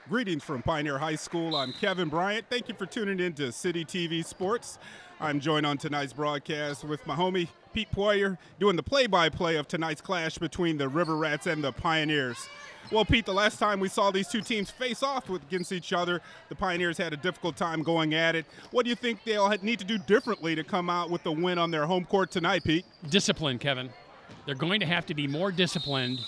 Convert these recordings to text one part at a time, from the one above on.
Greetings from Pioneer High School. I'm Kevin Bryant. Thank you for tuning in to City TV Sports. I'm joined on tonight's broadcast with my homie Pete Poyer doing the play-by-play of tonight's clash between the River Rats and the Pioneers. Well, Pete, the last time we saw these two teams face off against each other, the Pioneers had a difficult time going at it. What do you think they'll need to do differently to come out with the win on their home court tonight, Pete? Discipline, Kevin. They're going to have to be more disciplined,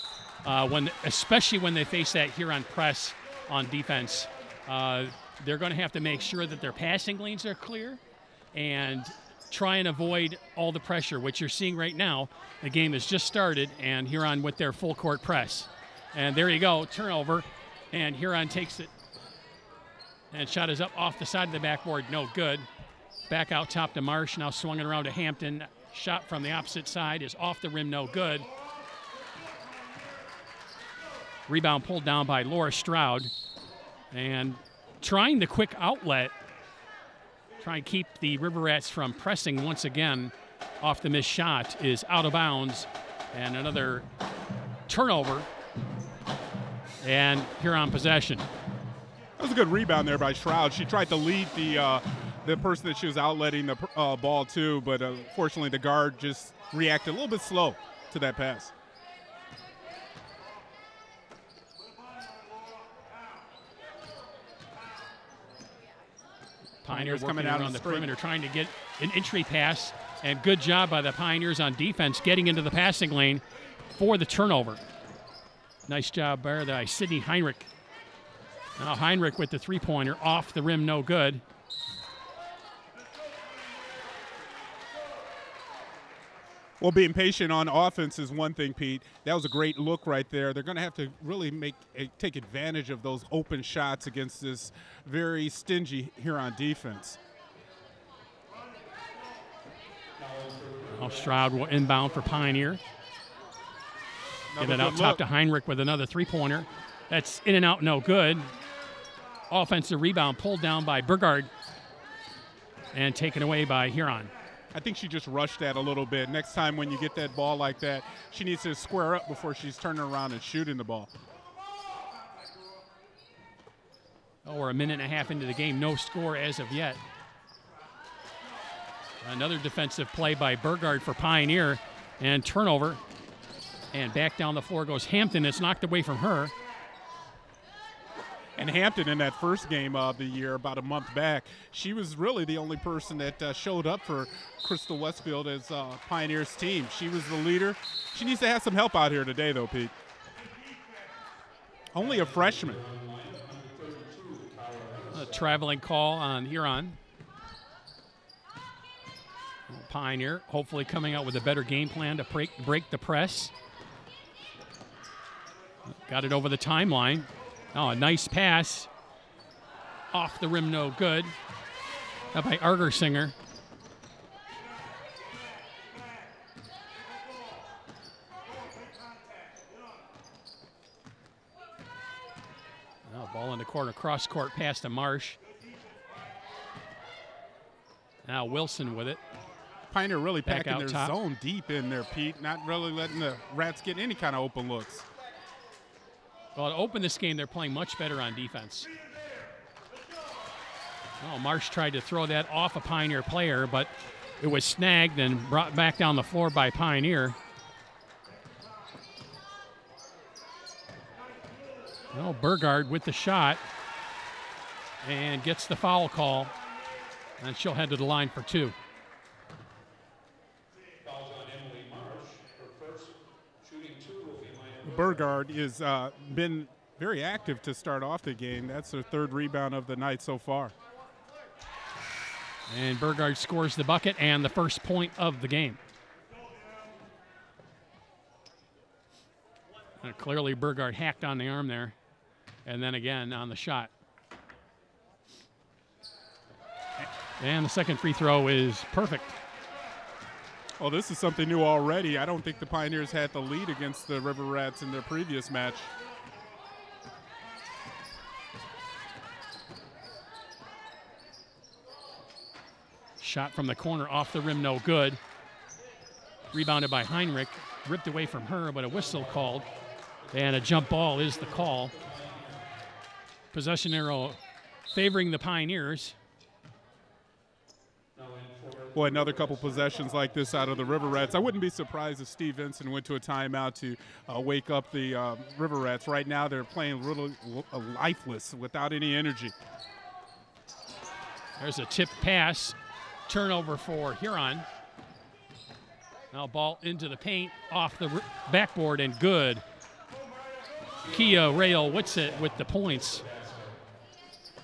especially when they face that Huron press on defense. They're going to have to make sure that their passing lanes are clear and try and avoid all the pressure, which you're seeing right now. The game has just started, and Huron with their full court press. And there you go, turnover, and Huron takes it. And shot is up off the side of the backboard, no good. Back out top to Marsh, now swung it around to Hampton. Shot from the opposite side is off the rim, no good. Rebound pulled down by Laura Stroud. And trying the quick outlet, trying to keep the River Rats from pressing once again off the missed shot, is out of bounds. And another turnover. And Huron possession. That was a good rebound there by Stroud. She tried to lead the person that she was outletting the ball to, but unfortunately the guard just reacted a little bit slow to that pass. Pioneers coming out on the perimeter trying to get an entry pass, and good job by the Pioneers on defense getting into the passing lane for the turnover. Nice job there by Sydney Heinrich. Now Heinrich with the three-pointer off the rim, no good. Well, being patient on offense is one thing, Pete. That was a great look right there. They're going to have to really take advantage of those open shots against this very stingy Huron defense. Now Stroud will inbound for Pioneer. Get it out top to Heinrich with another three-pointer. That's in and out, no good. Offensive rebound pulled down by Burgard and taken away by Huron. I think she just rushed that a little bit. Next time when you get that ball like that, she needs to square up before she's turning around and shooting the ball. Oh, we're a minute and a half into the game. No score as of yet. Another defensive play by Burgard for Pioneer, and turnover. And back down the floor goes Hampton. It's knocked away from her. And Hampton in that first game of the year, about a month back, she was really the only person that showed up for Crystal Westfield as Pioneers team. She was the leader. She needs to have some help out here today, though, Pete. Only a freshman. A traveling call on Huron. Pioneer hopefully coming out with a better game plan to break the press. Got it over the timeline. Oh, a nice pass. Off the rim, no good. That by Argersinger. Oh, ball in the corner, cross-court pass to Marsh. Now Wilson with it. Pioneer really packing their top. zone deep in there, Pete. Not really letting the Rats get any kind of open looks. Well, to open this game, they're playing much better on defense. Oh, Marsh tried to throw that off a Pioneer player, but it was snagged and brought back down the floor by Pioneer. Well, Burgard with the shot and gets the foul call, and she'll head to the line for two. Burgard has been very active to start off the game. That's her third rebound of the night so far. And Burgard scores the bucket and the first point of the game. Clearly Burgard hacked on the arm there, and then again on the shot. And the second free throw is perfect. Oh, this is something new already. I don't think the Pioneers had the lead against the River Rats in their previous match. Shot from the corner off the rim, no good. Rebounded by Heinrich. Ripped away from her, but a whistle called. And a jump ball is the call. Possession arrow favoring the Pioneers. Boy, another couple possessions like this out of the River Rats. I wouldn't be surprised if Steve Vincent went to a timeout to wake up the River Rats. Right now they're playing really lifeless, without any energy. There's a tip pass. Turnover for Huron. Now ball into the paint, off the backboard, and good. Kia Rail Witsit with the points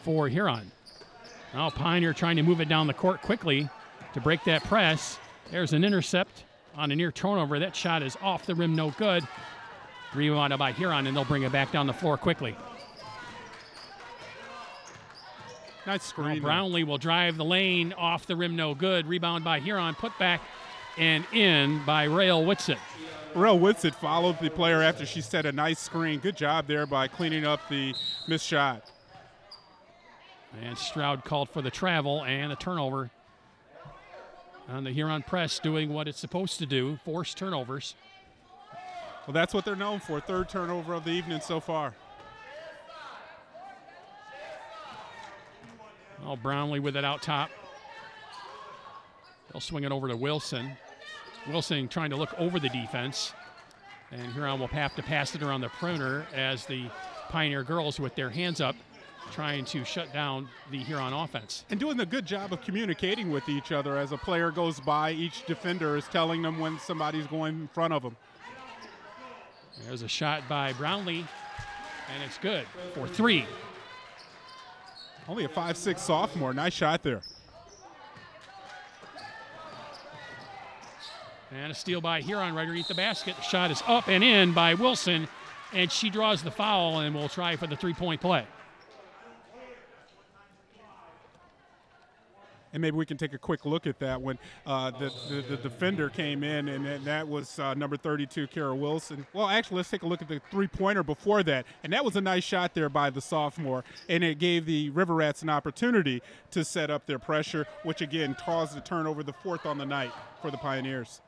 for Huron. Now Pioneer trying to move it down the court quickly to break that press. There's an intercept on a near turnover. That shot is off the rim, no good. Rebounded by Huron, and they'll bring it back down the floor quickly. Nice screen. Brownlee will drive the lane, off the rim, no good. Rebound by Huron, put back and in by Rail Witsit. Rail Witsit followed the player after she set a nice screen. Good job there by cleaning up the missed shot. And Stroud called for the travel and a turnover. On the Huron press doing what it's supposed to do, force turnovers. Well, that's what they're known for, third turnover of the evening so far. Oh, Brownlee with it out top. They'll swing it over to Wilson. Wilson trying to look over the defense. And Huron will have to pass it around the perimeter as the Pioneer girls with their hands up trying to shut down the Huron offense. And doing a good job of communicating with each other. As a player goes by, each defender is telling them when somebody's going in front of them. There's a shot by Brownlee, and it's good for three. Only a 5'6" sophomore. Nice shot there. And a steal by Huron right underneath the basket. The shot is up and in by Wilson, and she draws the foul and will try for the three-point play. And maybe we can take a quick look at that when the defender came in, and that was number 32, Kara Wilson. Well, actually, let's take a look at the three-pointer before that. And that was a nice shot there by the sophomore, and it gave the River Rats an opportunity to set up their pressure, which, again, caused the turnover, the fourth on the night for the Pioneers.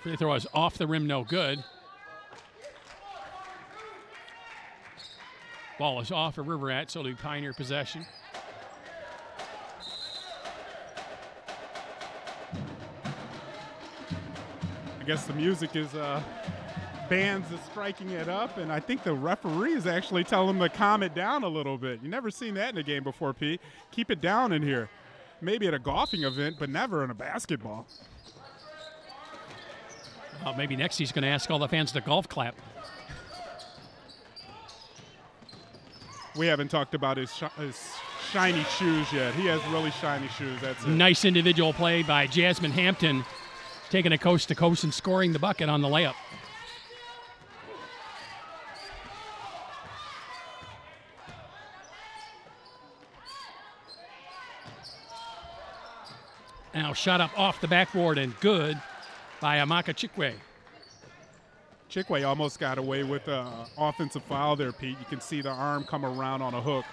Free throw is off the rim, no good. Ball is off of River Rats, so it'll be Pioneer possession. I guess the music is bands is striking it up, and I think the referee is actually telling them to calm it down a little bit. You've never seen that in a game before, Pete. Keep it down in here. Maybe at a golfing event, but never in a basketball. Well, maybe next he's going to ask all the fans to golf clap. We haven't talked about his shiny shoes yet. He has really shiny shoes. That's it. Nice individual play by Jasmine Hampton, taking it coast to coast and scoring the bucket on the layup. Now shot up off the backboard and good by Amaka Chikwe. Chikwe almost got away with an offensive foul there, Pete. You can see the arm come around on a hook.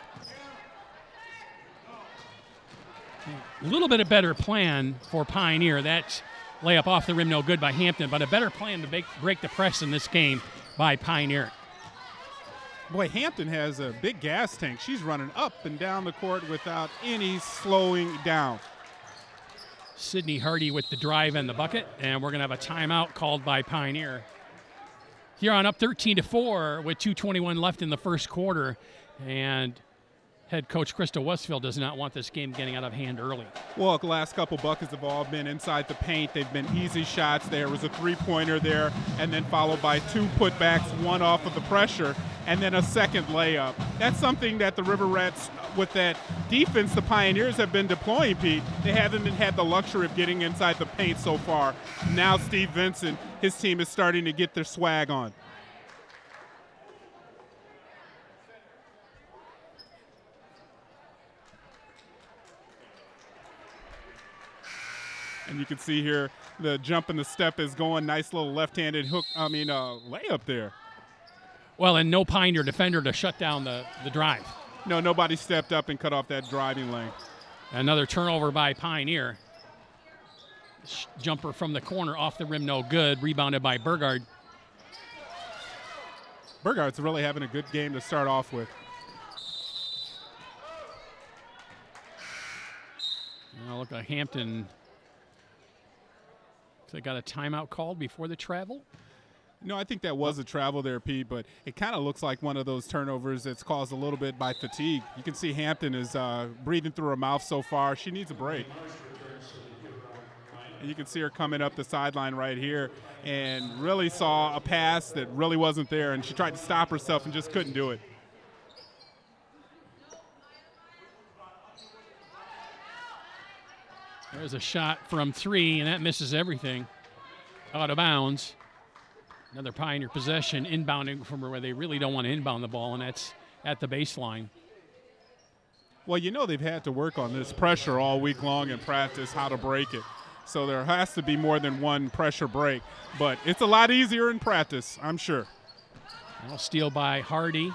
A little bit of better plan for Pioneer. That layup off the rim, no good by Hampton, but a better plan to break the press in this game by Pioneer. Boy, Hampton has a big gas tank. She's running up and down the court without any slowing down. Sydney Hardy with the drive and the bucket, and we're going to have a timeout called by Pioneer. Huron up 13-4 with 2:21 left in the first quarter, and head coach Krista Westfield does not want this game getting out of hand early. Well, the last couple buckets have all been inside the paint. They've been easy shots. There was a three-pointer there, and then followed by two putbacks, one off of the pressure, and then a second layup. That's something that the River Rats, with that defense the Pioneers have been deploying, Pete. They haven't had the luxury of getting inside the paint so far. Now Steve Vincent, his team is starting to get their swag on. And you can see here the jump and the step is going. Nice little left-handed layup there. Well, and no Pioneer defender to shut down the drive. No, nobody stepped up and cut off that driving lane. Another turnover by Pioneer. Jumper from the corner off the rim, no good. Rebounded by Burgard. Burghart's really having a good game to start off with. Now look like Hampton. They got a timeout called before the travel. No, I think that was a travel there, Pete, but it kind of looks like one of those turnovers that's caused a little bit by fatigue. You can see Hampton is breathing through her mouth so far. She needs a break. And you can see her coming up the sideline right here and really saw a pass that really wasn't there, and she tried to stop herself and just couldn't do it. There's a shot from 3, and that misses everything. Out of bounds. Another Pioneer possession, inbounding from where they really don't want to inbound the ball, and that's at the baseline. Well, you know they've had to work on this pressure all week long in practice, how to break it. So there has to be more than one pressure break. But it's a lot easier in practice, I'm sure. Now steal by Hardy.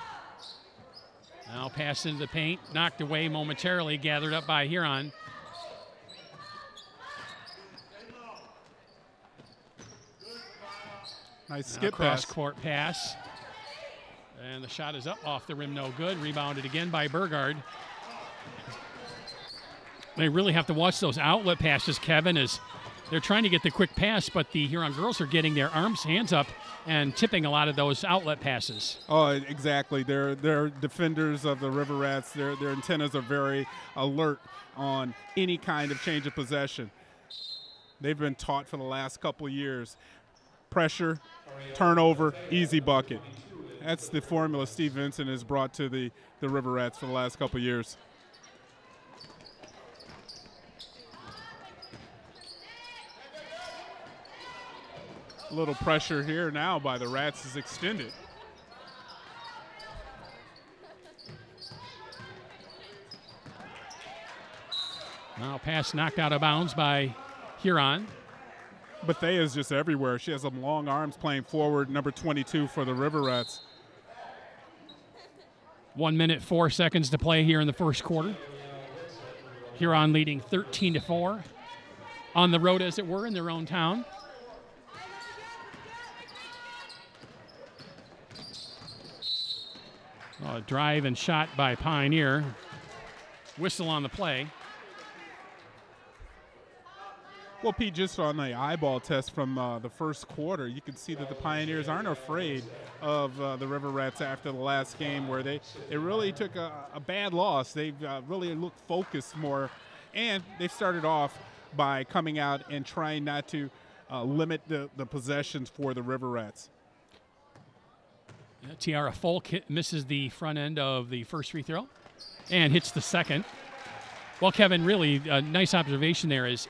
Now pass into the paint, knocked away momentarily, gathered up by Huron. Nice skip cross pass. Court pass. And the shot is up off the rim, no good. Rebounded again by Burgard. They really have to watch those outlet passes, Kevin, as they're trying to get the quick pass, but the Huron girls are getting their hands up and tipping a lot of those outlet passes. Oh, exactly. They're defenders of the River Rats. Their antennas are very alert on any kind of change of possession. They've been taught for the last couple of years. Pressure, turnover, easy bucket. That's the formula Steve Vincent has brought to the River Rats for the last couple of years. A little pressure here now by the Rats is extended. Now pass knocked out of bounds by Huron. Bethea is just everywhere. She has some long arms playing forward, number 22 for the River Rats. 1 minute, 4 seconds to play here in the first quarter. Huron leading 13-4 on the road, as it were, in their own town. A drive and shot by Pioneer. Whistle on the play. Well, Pete, just on the eyeball test from the first quarter, you can see that the Pioneers aren't afraid of the River Rats after the last game, where they really took a bad loss. They've really looked focused more, and they've started off by coming out and trying not to limit the possessions for the River Rats. Tiara Folk misses the front end of the first free throw and hits the second. Well, Kevin, really a nice observation there as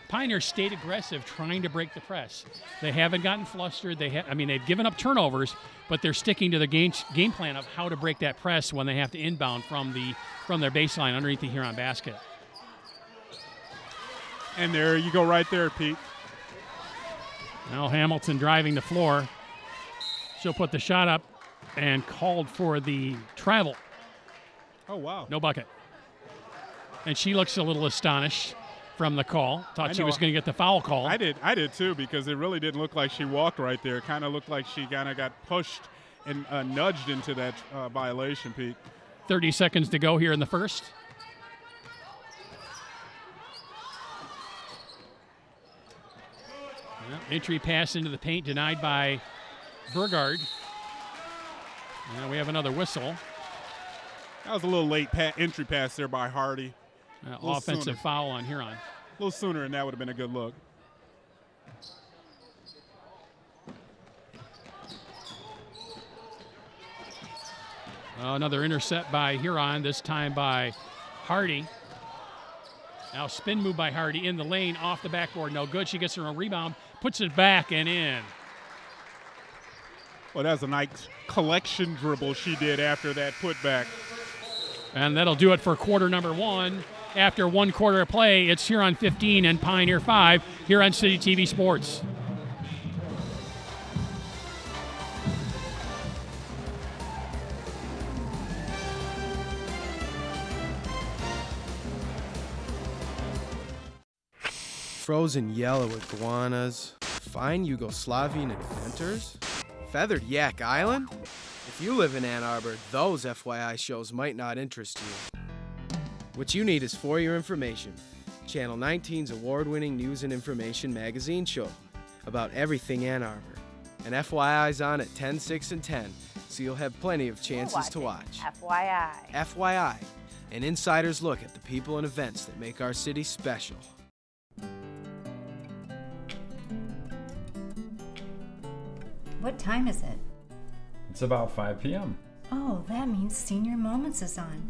Pioneers stayed aggressive trying to break the press. They haven't gotten flustered. They've given up turnovers, but they're sticking to the game plan of how to break that press when they have to inbound from their baseline underneath the Huron basket. And there you go right there, Pete. Now Hamilton driving the floor. She'll put the shot up and called for the travel. Oh, wow. No bucket. And she looks a little astonished from the call. Thought she was going to get the foul call. I did too, because it really didn't look like she walked right there. It kind of looked like she kind of got pushed and nudged into that violation, Pete. 30 seconds to go here in the first. Well, entry pass into the paint denied by Burgard. Now we have another whistle. That was a little late entry pass there by Hardy. Offensive foul on Huron. A little sooner, and that would have been a good look. Another intercept by Huron, this time by Hardy. Now spin move by Hardy in the lane, off the backboard, no good. She gets her own rebound, puts it back and in. Well, that was a nice collection dribble she did after that putback. And that'll do it for quarter number one. After 1 quarter of play, it's Huron 15 and Pioneer 5 here on City TV Sports. Frozen yellow iguanas, fine Yugoslavian inventors, feathered yak island, If you live in Ann Arbor, those FYI shows might not interest you. What you need is For Your Information, Channel 19's award-winning news and information magazine show about everything Ann Arbor. And FYI's on at 10, 6, and 10, so you'll have plenty of chances to watch. FYI. FYI, an insider's look at the people and events that make our city special. What time is it? It's about 5 p.m. Oh, that means Senior Moments is on.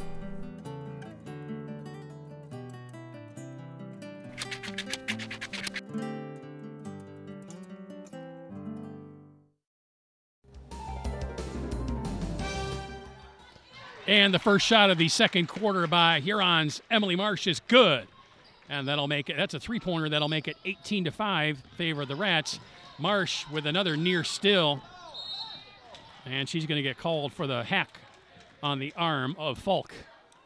And the first shot of the second quarter by Huron's Emily Marsh is good. And that'll make it, that's a three-pointer that'll make it 18-5 favor of the Rats. Marsh with another near still. And she's going to get called for the hack on the arm of Falk.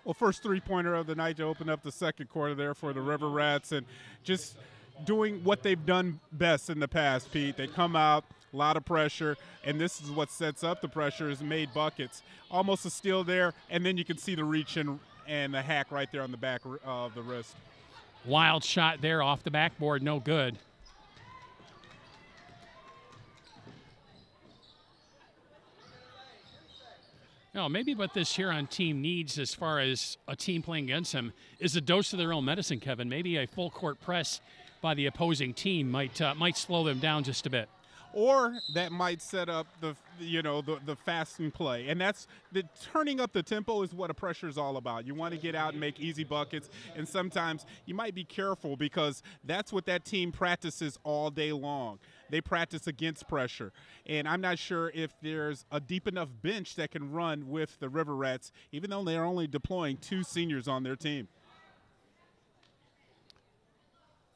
Well, first three-pointer of the night to open up the second quarter there for the River Rats, and just doing what they've done best in the past, Pete. They come out, a lot of pressure, and this is what sets up the pressure is made buckets. Almost a steal there, and then you can see the reach and the hack right there on the back of the wrist. Wild shot there off the backboard, no good. No, maybe what this Huron team needs as far as a team playing against them is a dose of their own medicine, Kevin. Maybe a full court press by the opposing team might slow them down just a bit. Or that might set up the fasting play, and that's the turning up the tempo is what a pressure is all about. You want to get out and make easy buckets, and sometimes you might be careful because that's what that team practices all day long. They practice against pressure, and I'm not sure if there's a deep enough bench that can run with the River Rats, even though they're only deploying 2 seniors on their team.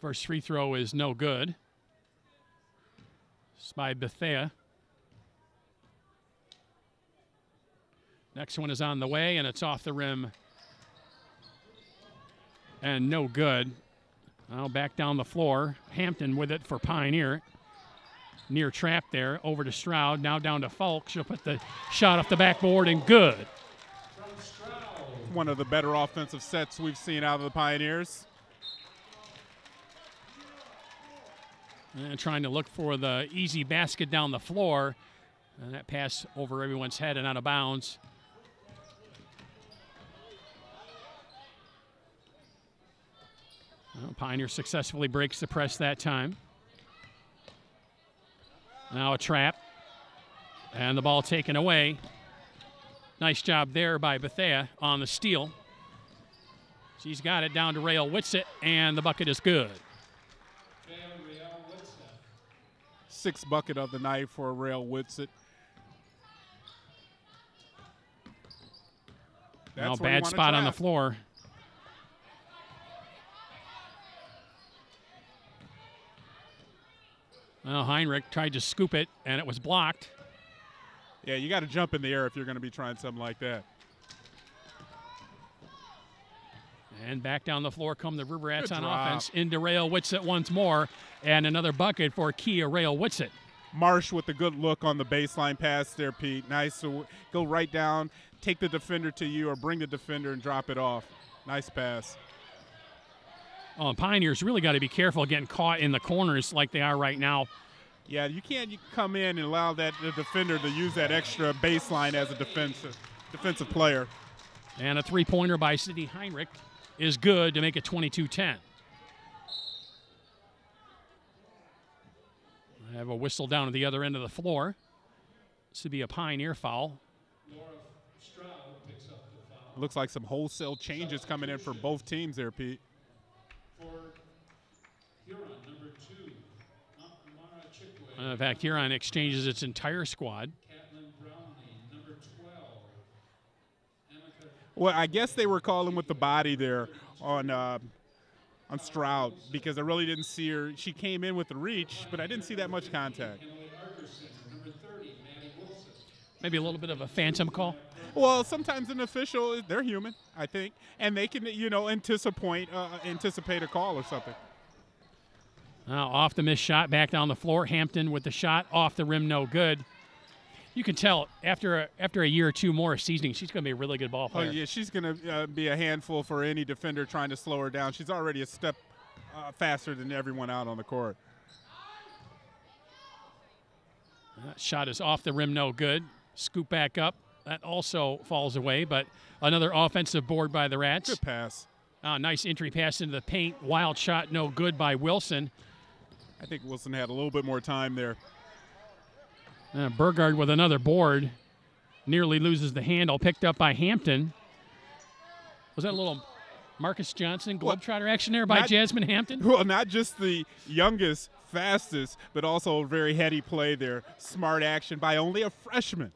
First free throw is no good. It's by Bethea. Next one is on the way, and it's off the rim. And no good. Now back down the floor. Hampton with it for Pioneer. Near trap there. Over to Stroud. Now down to Falk. She'll put the shot off the backboard, and good. One of the better offensive sets we've seen out of the Pioneers. And trying to look for the easy basket down the floor. And that pass over everyone's head and out of bounds. Well, Pioneer successfully breaks the press that time. Now a trap. And the ball taken away. Nice job there by Bethea on the steal. She's got it down to Rael Whitsitt, and the bucket is good. 6th bucket of the night for Rael Whitsitt. Now bad spot on the floor. Well, Heinrich tried to scoop it, and it was blocked. Yeah, you got to jump in the air if you're going to be trying something like that. And back down the floor come the River Rats on offense. Into Rael Whitsitt once more. And another bucket for Kia Rael Whitsitt. Marsh with a good look on the baseline pass there, Pete. Nice to go right down, take the defender to you, or bring the defender and drop it off. Nice pass. Oh, and Pioneers really got to be careful getting caught in the corners like they are right now. Yeah, you can't come in and allow the defender to use that extra baseline as a defensive player. And a three-pointer by Sydney Heinrich is good to make it 22-10. I have a whistle down at the other end of the floor. This would be a Pioneer foul. Looks like some wholesale changes coming in for both teams there, Pete. For Huron, number 2, Mara Chikwe. In fact, Huron exchanges its entire squad. Catelyn Brownlee, number 12. Well, I guess they were calling with the body there on Stroud because I really didn't see her. She came in with the reach, but I didn't see that much contact. Maybe a little bit of a phantom call. Well, sometimes an official, they're human, I think, and they can, anticipate a call or something. Now off the missed shot, back down the floor. Hampton with the shot off the rim, no good. You can tell after a year or two more of seasoning, she's going to be a really good ball player. Oh, yeah, she's going to be a handful for any defender trying to slow her down. She's already a step faster than everyone out on the court. That shot is off the rim, no good. Scoop back up. That also falls away, but another offensive board by the Rats. Good pass. Nice entry pass into the paint. Wild shot, no good by Wilson. I think Wilson had a little bit more time there. Burgard with another board. Nearly loses the handle. Picked up by Hampton. Was that a little Marcus Johnson Globetrotter action there by Jasmine Hampton? Well, not just the youngest, fastest, but also a very heady play there. Smart action by only a freshman.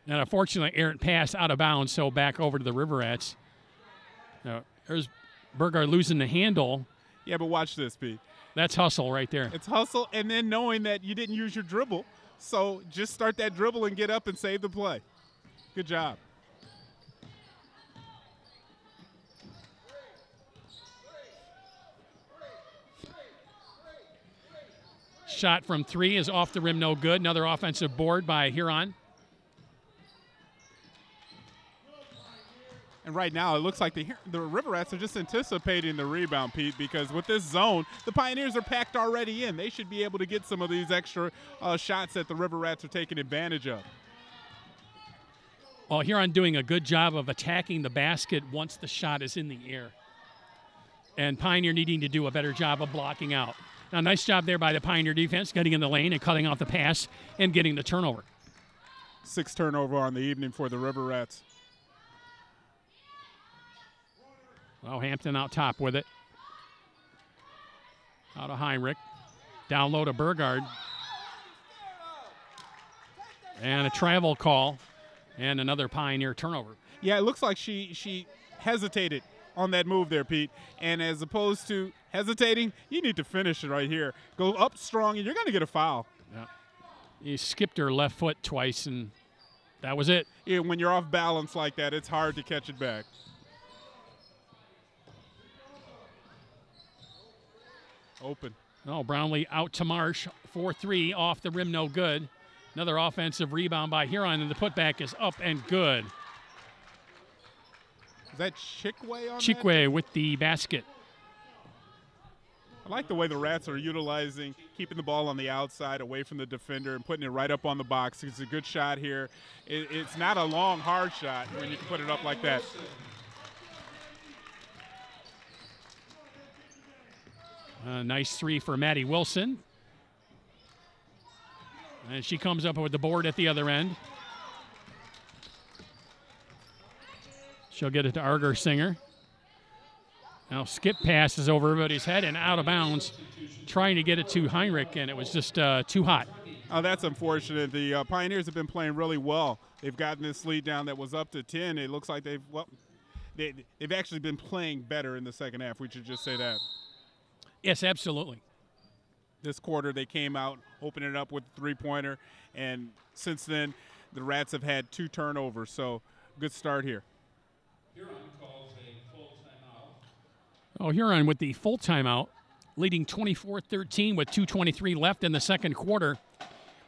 And unfortunately, errant pass out of bounds, so back over to the River Rats. Now, there's Burgard losing the handle. Yeah, but watch this, Pete. That's hustle right there. It's hustle, and then knowing that you didn't use your dribble. So just start that dribble and get up and save the play. Good job. Shot from three is off the rim, no good. Another offensive board by Huron. And right now, it looks like the River Rats are just anticipating the rebound, Pete, because with this zone, the Pioneers are packed already in. They should be able to get some of these extra shots that the River Rats are taking advantage of. Well, Huron doing a good job of attacking the basket once the shot is in the air. And Pioneer needing to do a better job of blocking out. Now, nice job there by the Pioneer defense, getting in the lane and cutting off the pass and getting the turnover. 6 turnover on the evening for the River Rats. Well, Hampton out top with it. Out of Heinrich. Down low to Burgard. And a travel call. And another Pioneer turnover. Yeah, it looks like she hesitated on that move there, Pete. And as opposed to hesitating, you need to finish it right here. Go up strong, and you're going to get a foul. Yeah. You skipped her left foot twice, and that was it. Yeah, when you're off balance like that, it's hard to catch it back. Open. No, Brownlee out to Marsh. 4-3 off the rim, no good. Another offensive rebound by Huron, and the putback is up and good. Is that Chikwe on Chikwe with the basket. I like the way the Rats are utilizing, keeping the ball on the outside away from the defender and putting it right up on the box. It's a good shot here. It's not a long, hard shot when you can put it up like that. Nice three for Maddie Wilson. And she comes up with the board at the other end. She'll get it to Arger Singer. Now skip passes over everybody's head and out of bounds, trying to get it to Heinrich, and it was just too hot. Oh, that's unfortunate. The Pioneers have been playing really well. They've gotten this lead down that was up to 10. It looks like they've actually been playing better in the second half. We should just say that. Yes, absolutely. This quarter they came out, opening it up with a three-pointer, and since then the Rats have had 2 turnovers, so good start here. Huron calls a full timeout. Oh, Huron with the full timeout, leading 24-13 with 2:23 left in the second quarter.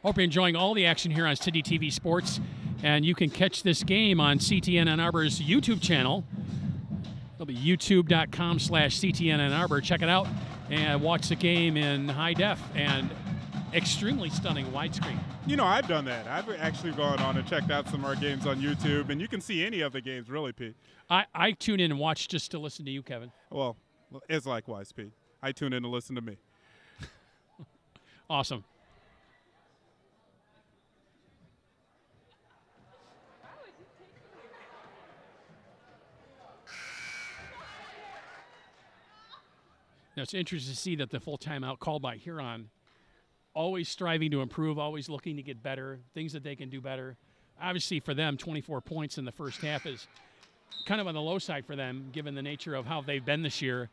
Hope you're enjoying all the action here on City TV Sports, and you can catch this game on CTN Ann Arbor's YouTube channel. It'll be youtube.com/CTN Ann Arbor. Check it out and watch the game in high def and extremely stunning widescreen. You know, I've done that. I've actually gone on and checked out some of our games on YouTube, and you can see any of the games, really, Pete. I tune in and watch just to listen to you, Kevin. Well, it's likewise, Pete. I tune in to listen to me. Awesome. Now, it's interesting to see that the full timeout called by Huron, always striving to improve, always looking to get better, things that they can do better. Obviously, for them, 24 points in the first half is kind of on the low side for them, given the nature of how they've been this year.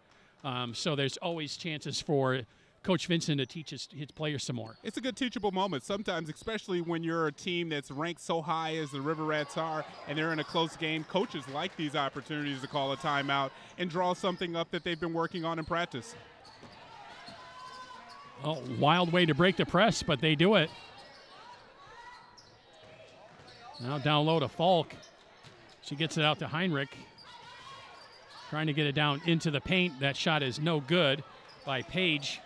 So there's always chances for Coach Vincent to teach his players some more. It's a good teachable moment sometimes, especially when you're a team that's ranked so high as the River Rats are, and they're in a close game. Coaches like these opportunities to call a timeout and draw something up that they've been working on in practice. Well, wild way to break the press, but they do it. Now down low to Falk. She gets it out to Heinrich. Trying to get it down into the paint. That shot is no good by Page.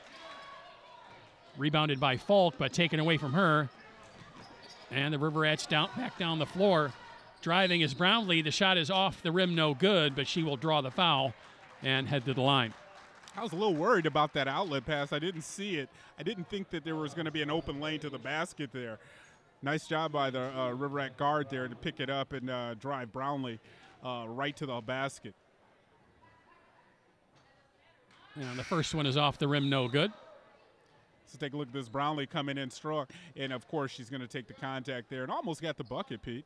Rebounded by Falk, but taken away from her. And the Riverettes back down the floor. Driving is Brownlee. The shot is off the rim, no good, but she will draw the foul and head to the line. I was a little worried about that outlet pass. I didn't see it. I didn't think that there was going to be an open lane to the basket there. Nice job by the Riverette guard there to pick it up and drive Brownlee right to the basket. And the first one is off the rim, no good. So take a look at this Brownlee coming in strong. And, of course, she's going to take the contact there and almost got the bucket, Pete.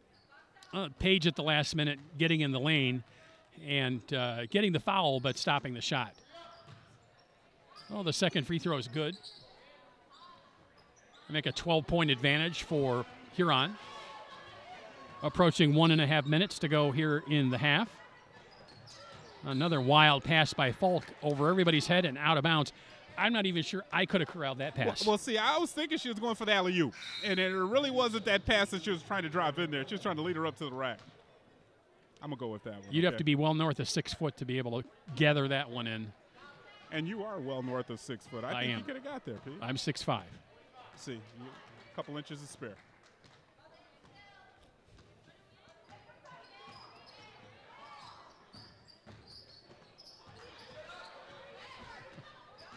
Page at the last minute getting in the lane and getting the foul but stopping the shot. Well, the second free throw is good. Make a 12-point advantage for Huron. Approaching 1.5 minutes to go here in the half. Another wild pass by Falk over everybody's head and out of bounds. I'm not even sure I could have corralled that pass. Well, see, I was thinking she was going for the alley-oop, and it really wasn't that pass that she was trying to drive in there. She was trying to lead her up to the rack. I'm going to go with that one. You'd have to be well north of 6 foot to be able to gather that one in. And you are well north of 6 foot. I think you could have got there, Pete. I'm 6'5". See, a couple inches to spare.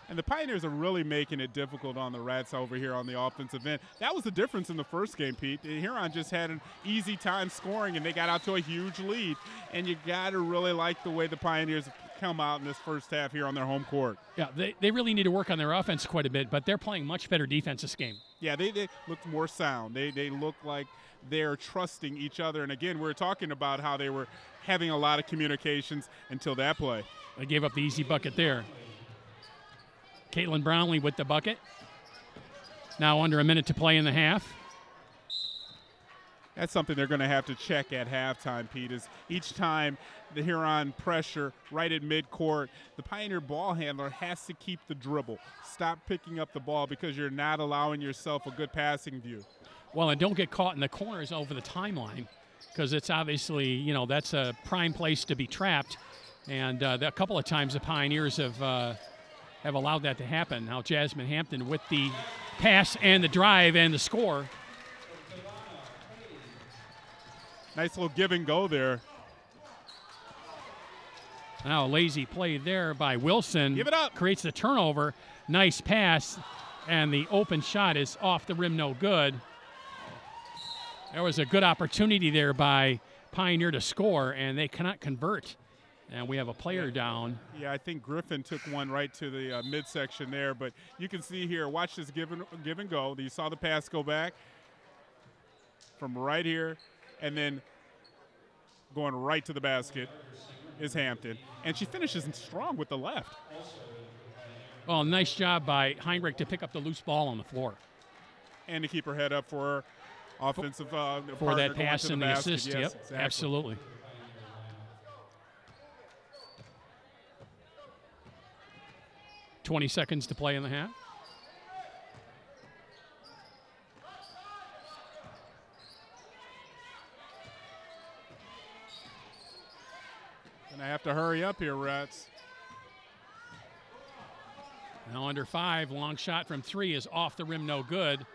And the Pioneers are really making it difficult on the Rats over here on the offensive end. That was the difference in the first game, Pete. Huron just had an easy time scoring, and they got out to a huge lead. And you got to really like the way the Pioneers come out in this first half here on their home court. Yeah, they really need to work on their offense quite a bit, but they're playing much better defense this game. Yeah, they look more sound. They look like they're trusting each other. And, again, we were talking about how they were having a lot of communications until that play. They gave up the easy bucket there. Caitlin Brownlee with the bucket. Now under a minute to play in the half. That's something they're going to have to check at halftime, Pete, is each time the Huron pressure right at midcourt, the Pioneer ball handler has to keep the dribble. Stop picking up the ball because you're not allowing yourself a good passing view. Well, and don't get caught in the corners over the timeline because it's obviously, you know, that's a prime place to be trapped. And a couple of times the Pioneers have allowed that to happen. Now Jasmine Hampton with the pass and the drive and the score. Nice little give and go there. Now a lazy play there by Wilson. Give it up. Creates the turnover. Nice pass. And the open shot is off the rim, no good. There was a good opportunity there by Pioneer to score, and they cannot convert. And we have a player down. Yeah, I think Griffin took one right to the midsection there. But you can see here, watch this give and go. You saw the pass go back from right here. And then going right to the basket is Hampton. And she finishes strong with the left. Well, nice job by Heinrich to pick up the loose ball on the floor. And to keep her head up for her offensive for that pass and the assist. Yes, yep, exactly. Absolutely. $20 seconds to play in the half. Gonna have to hurry up here, Rats. Now under 5, long shot from 3 is off the rim, no good.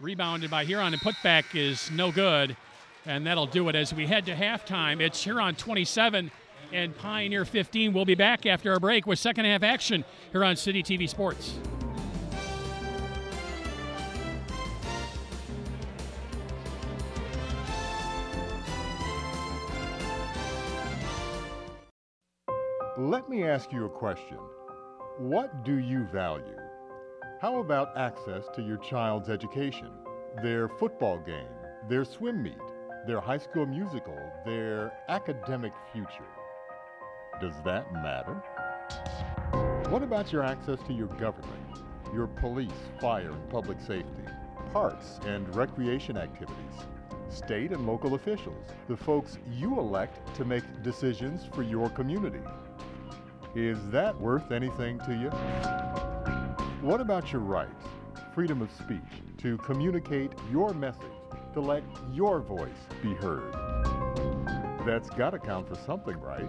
Rebounded by Huron, and putback is no good. And that'll do it as we head to halftime. It's Huron 27 and Pioneer 15. We'll be back after our break with second half action here on City TV Sports. Let me ask you a question. What do you value? How about access to your child's education, their football game, their swim meet, their high school musical, their academic future? Does that matter? What about your access to your government, your police, fire, and public safety, parks and recreation activities, state and local officials, the folks you elect to make decisions for your community? Is that worth anything to you? What about your right, freedom of speech, to communicate your message to let your voice be heard. That's got to count for something, right?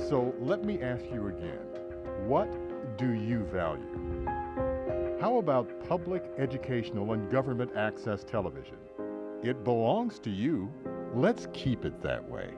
So let me ask you again, what do you value? How about public, educational, and government access television? It belongs to you. Let's keep it that way.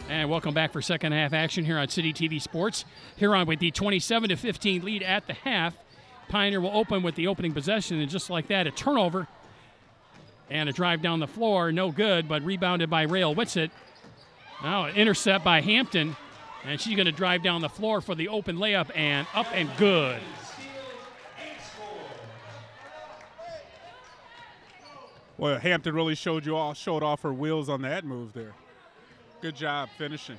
And welcome back for second half action here on City TV Sports. Huron with the 27-15 lead at the half. Pioneer will open with the opening possession, and just like that, a turnover and a drive down the floor. No good, but rebounded by Rael Whitsitt. Now an intercept by Hampton, and she's going to drive down the floor for the open layup, and up and good. Well, Hampton really showed off her wheels on that move there. Good job finishing.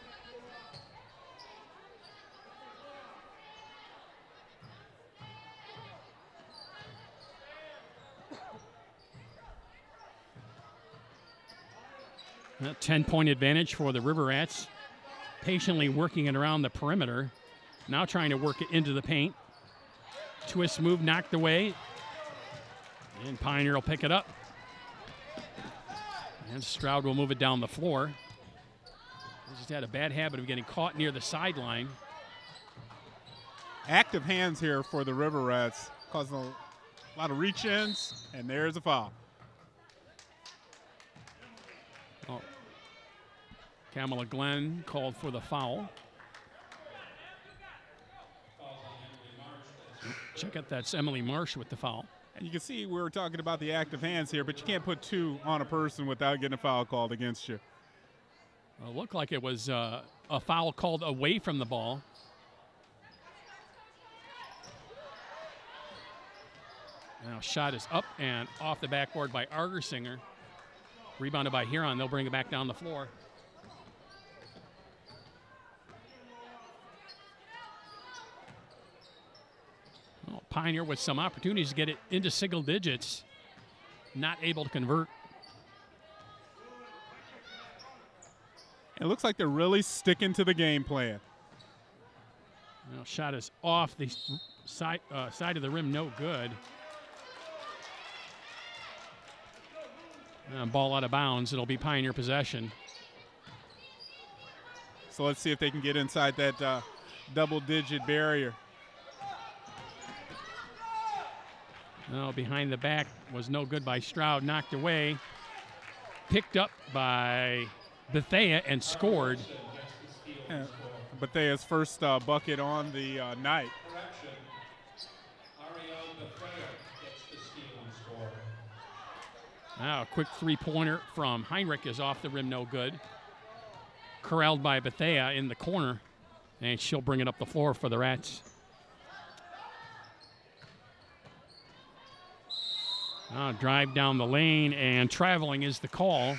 A 10-point advantage for the River Rats. Patiently working it around the perimeter. Now trying to work it into the paint. Twist move knocked away. And Pioneer will pick it up. And Stroud will move it down the floor. He just had a bad habit of getting caught near the sideline. Active hands here for the River Rats, causing a lot of reach-ins, and there's a foul. Oh. Kamala Glenn called for the foul. Check out, that's Emily Marsh with the foul. And you can see we were talking about the active hands here, but you can't put two on a person without getting a foul called against you. Well, it looked like it was a foul called away from the ball. Now shot is up and off the backboard by Argersinger. Rebounded by Huron. They'll bring it back down the floor. Well, Pioneer with some opportunities to get it into single digits. Not able to convert. It looks like they're really sticking to the game plan. Well, shot is off the side of the rim, no good. Ball out of bounds. It'll be Pioneer possession. So let's see if they can get inside that double-digit barrier. No, behind the back was no good by Stroud. Knocked away. Picked up by Bethea and scored. Bethea's first bucket on the night. Now a quick three-pointer from Heinrich is off the rim, no good. Corralled by Bethea in the corner, and she'll bring it up the floor for the Rats. Drive down the lane, and traveling is the call.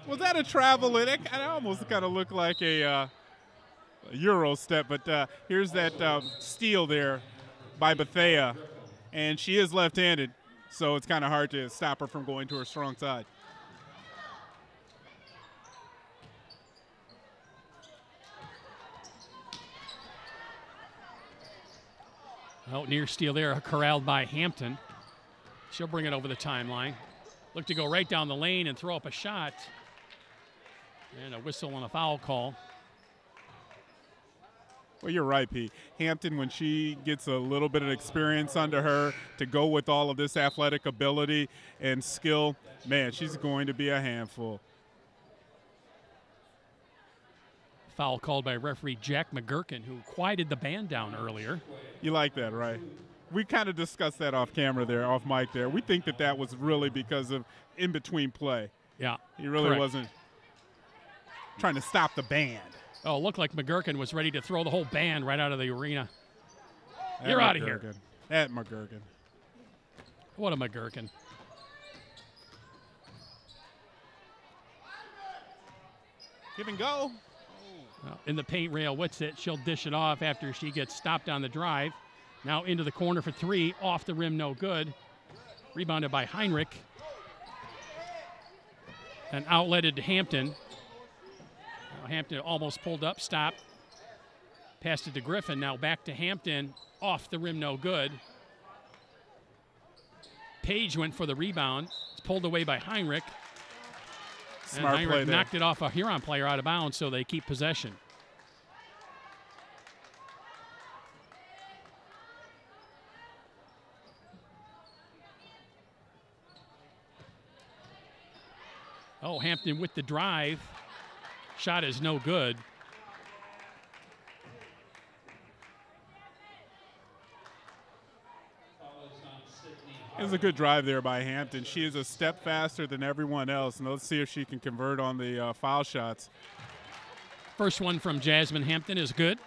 Was that a travel? It almost kind of looked like a Euro step, but here's that steal there by Bethea, and she is left-handed, so it's kind of hard to stop her from going to her strong side. Out near steal there, corralled by Hampton. She'll bring it over the timeline. Look to go right down the lane and throw up a shot. And a whistle and a foul call. Well, you're right, Pete. Hampton, when she gets a little bit of experience under her to go with all of this athletic ability and skill, man, she's going to be a handful. Foul called by referee Jack McGurkin, who quieted the band down earlier. You like that, right? We kind of discussed that off camera there, off mic there. We think that that was really because of in-between play. Yeah, he really correct. Wasn't trying to stop the band. Oh, it looked like McGurkin was ready to throw the whole band right out of the arena. You're out of here. At McGurkin. What a McGurkin. Give and go. In the paint rail, Whitsitt. She'll dish it off after she gets stopped on the drive. Now into the corner for three. Off the rim, no good. Rebounded by Heinrich. And outletted to Hampton. Now Hampton almost pulled up, stopped. Passed it to Griffin. Now back to Hampton. Off the rim, no good. Page went for the rebound. It's pulled away by Heinrich. Smart and play Heinrich there. knocked it off a Huron player out of bounds, so they keep possession. Oh, Hampton with the drive. Shot is no good. It was a good drive there by Hampton. She is a step faster than everyone else, and let's see if she can convert on the foul shots. First one from Jasmine Hampton is good.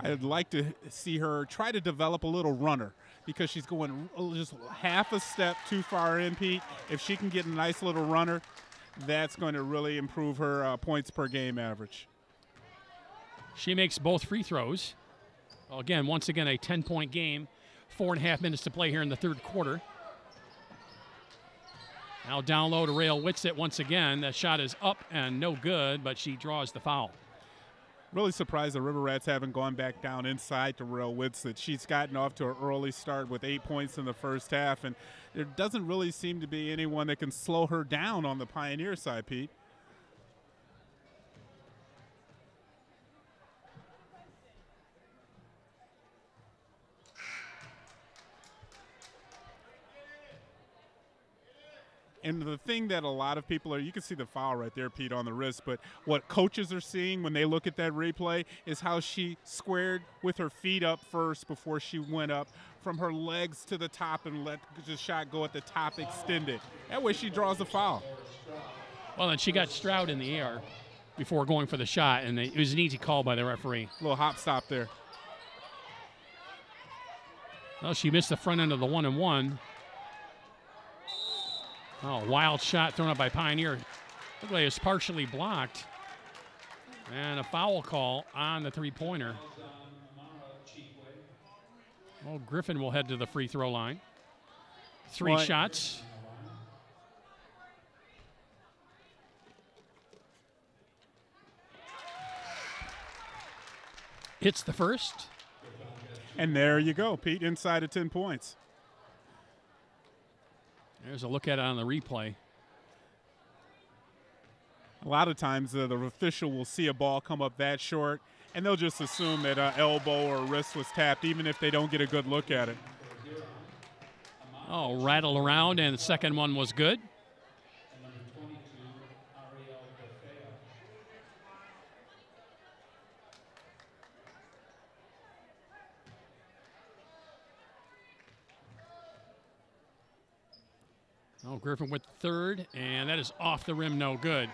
I'd like to see her try to develop a little runner because she's going just half a step too far in, Pete. If she can get a nice little runner, that's going to really improve her points per game average. She makes both free throws. Well, again, once again, a 10-point game. 4.5 minutes to play here in the third quarter. Now down low to Rail Whitsitt once again. That shot is up and no good, but she draws the foul. Really surprised the River Rats haven't gone back down inside to Rail Whitsitt. She's gotten off to an early start with 8 points in the first half, and there doesn't really seem to be anyone that can slow her down on the Pioneer side, Pete. And the thing that a lot of people are, you can see the foul right there, Pete, on the wrist, but what coaches are seeing when they look at that replay is how she squared with her feet up first before she went up from her legs to the top and let the shot go at the top extended. That way she draws the foul. Well, and she got Stroud in the air before going for the shot, and it was an easy call by the referee. A little hop stop there. Well, she missed the front end of the 1-and-1. Oh, wild shot thrown up by Pioneer. Looked like it was partially blocked. And a foul call on the three-pointer. Well, Griffin will head to the free throw line. Three shots. Hits the first. And there you go, Pete, inside of 10 points. There's a look at it on the replay. A lot of times the official will see a ball come up that short, and they'll just assume that an elbow or wrist was tapped, even if they don't get a good look at it. Oh, rattle around, and the second one was good. Oh, Griffin with third, and that is off the rim, no good.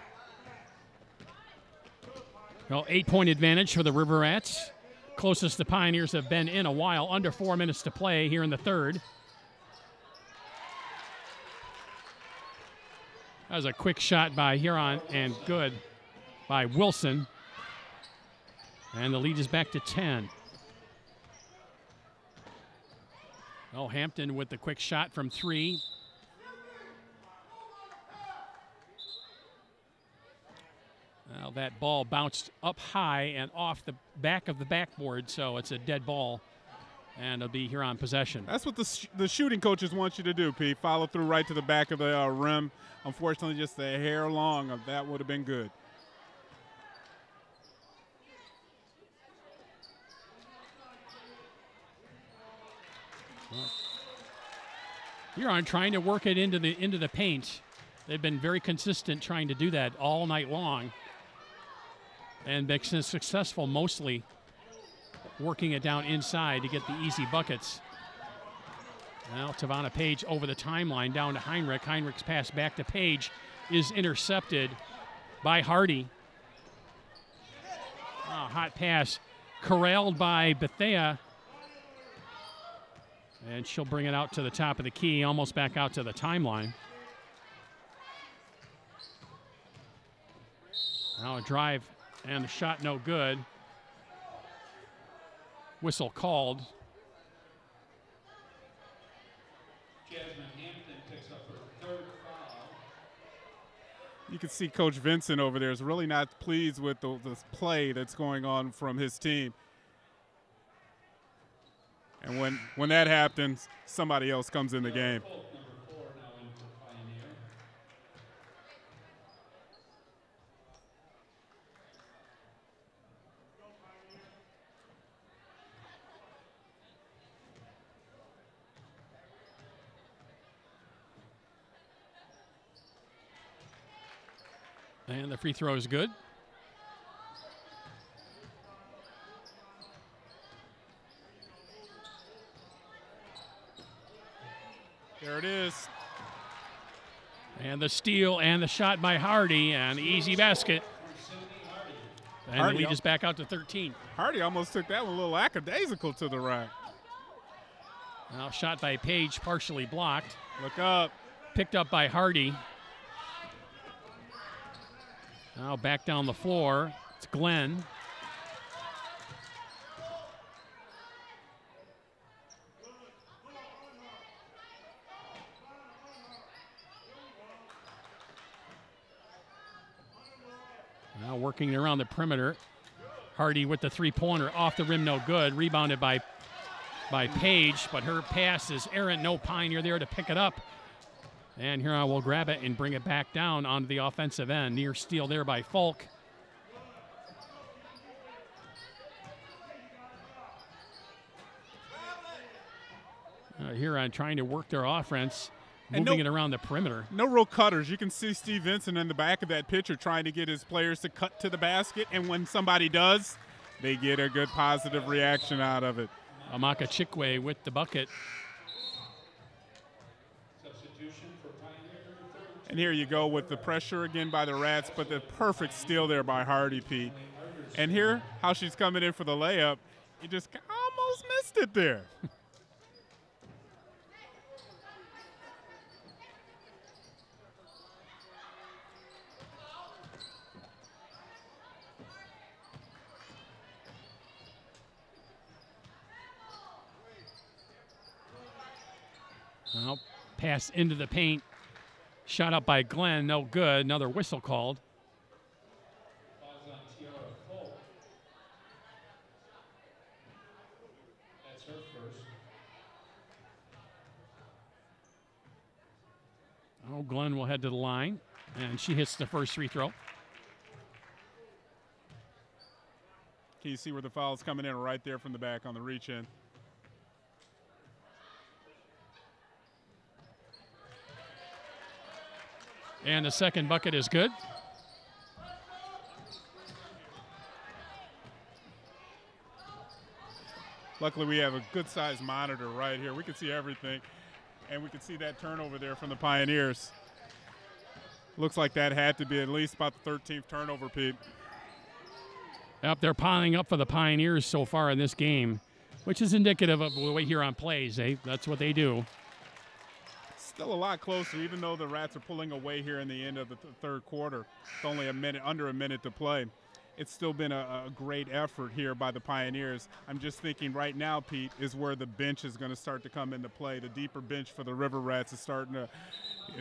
Well, 8-point advantage for the River Rats. Closest the Pioneers have been in a while, under 4 minutes to play here in the third. That was a quick shot by Huron and good by Wilson. And the lead is back to 10. Oh, Hampton with the quick shot from three. Well, that ball bounced up high and off the back of the backboard, so it's a dead ball, and it'll be Huron possession. That's what the shooting coaches want you to do, Pete. Follow through right to the back of the rim. Unfortunately, just a hair long of that would have been good. Huron trying to work it into the paint. They've been very consistent trying to do that all night long. And been successful mostly working it down inside to get the easy buckets. Now Tavana Page over the timeline down to Heinrich. Heinrich's pass back to Page is intercepted by Hardy. Oh, hot pass corralled by Bethea. And she'll bring it out to the top of the key, almost back out to the timeline. Now a drive and the shot no good. Whistle called. Jasmine Hampton picks up her third foul. You can see Coach Vincent over there is really not pleased with the play that's going on from his team. And when that happens, somebody else comes in the game. Number 4 now in for Pioneer. And the free throw is good. There it is. And the steal and the shot by Hardy, and the easy basket. And Hardy the lead is back out to 13. Hardy almost took that one a little lackadaisical to the rack. Now shot by Page, partially blocked. Look up. Picked up by Hardy. Now back down the floor. It's Glenn. Now working around the perimeter. Hardy with the three-pointer off the rim, no good. Rebounded by Page, but her pass is errant. No Pioneer there to pick it up. And Huron will grab it and bring it back down onto the offensive end. Near steal there by Falk. Huron trying to work their offense, moving it around the perimeter. No real cutters. You can see Steve Vincent in the back of that picture trying to get his players to cut to the basket, and when somebody does, they get a good positive reaction out of it. Amaka Chikwe with the bucket. Substitution for Pioneer number 32. And here you go with the pressure again by the Rats, but the perfect steal there by Hardy, Pete. And here, how she's coming in for the layup, you just almost missed it there. Well, pass into the paint. Shot up by Glenn, no good. Another whistle called. Fouls on Tiara Folk. That's her first. Oh, Glenn will head to the line, and she hits the first free throw. Can you see where the foul's coming in right there from the back on the reach in? And the second bucket is good. Luckily, we have a good-sized monitor right here. We can see everything, and we can see that turnover there from the Pioneers. Looks like that had to be at least about the 13th turnover, Pete. Yep, they're piling up for the Pioneers so far in this game, which is indicative of the way Huron plays. That's what they do. Still a lot closer, even though the Rats are pulling away here in the end of the third quarter. It's only under a minute to play. It's still been a great effort here by the Pioneers. I'm just thinking right now, Pete, is where the bench is going to start to come into play. The deeper bench for the River Rats is starting to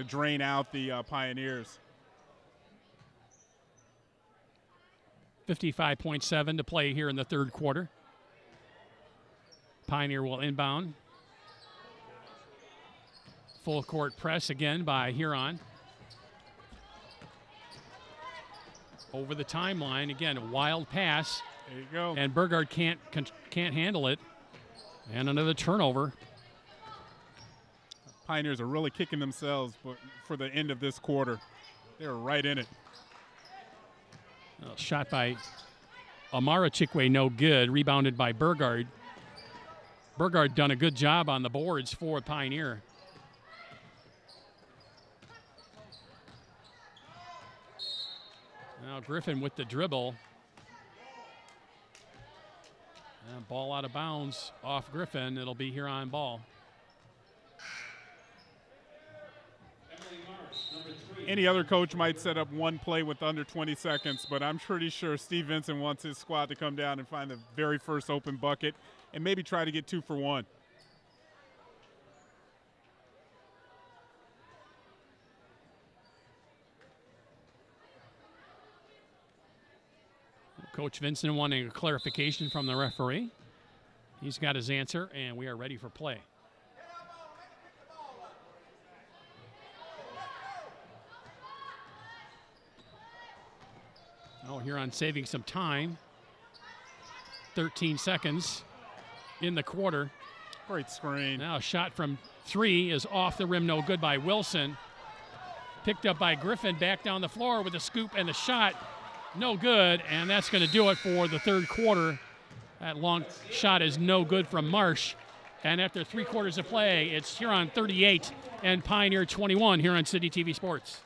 drain out the Pioneers. 55.7 to play here in the third quarter. Pioneer will inbound. Full court press again by Huron. Over the timeline, again, a wild pass. There you go. And Burgard can't handle it. And another turnover. Pioneers are really kicking themselves for the end of this quarter. They're right in it. Shot by Amara Chikwe, no good. Rebounded by Burgard. Burgard done a good job on the boards for Pioneer. Now Griffin with the dribble. And ball out of bounds off Griffin. It'll be Huron ball. Emily Marsh, number 3. Any other coach might set up one play with under 20 seconds, but I'm pretty sure Steve Vincent wants his squad to come down and find the very first open bucket and maybe try to get 2 for 1. Coach Vincent wanting a clarification from the referee. He's got his answer, and we are ready for play. Oh, Huron saving some time. 13 seconds in the quarter. Great screen. Now a shot from 3 is off the rim, no good by Wilson. Picked up by Griffin, back down the floor with a scoop and the shot. No good, and that's going to do it for the third quarter. That long shot is no good from Marsh. And after 3 quarters of play, it's Huron 38 and Pioneer 21 here on City TV Sports.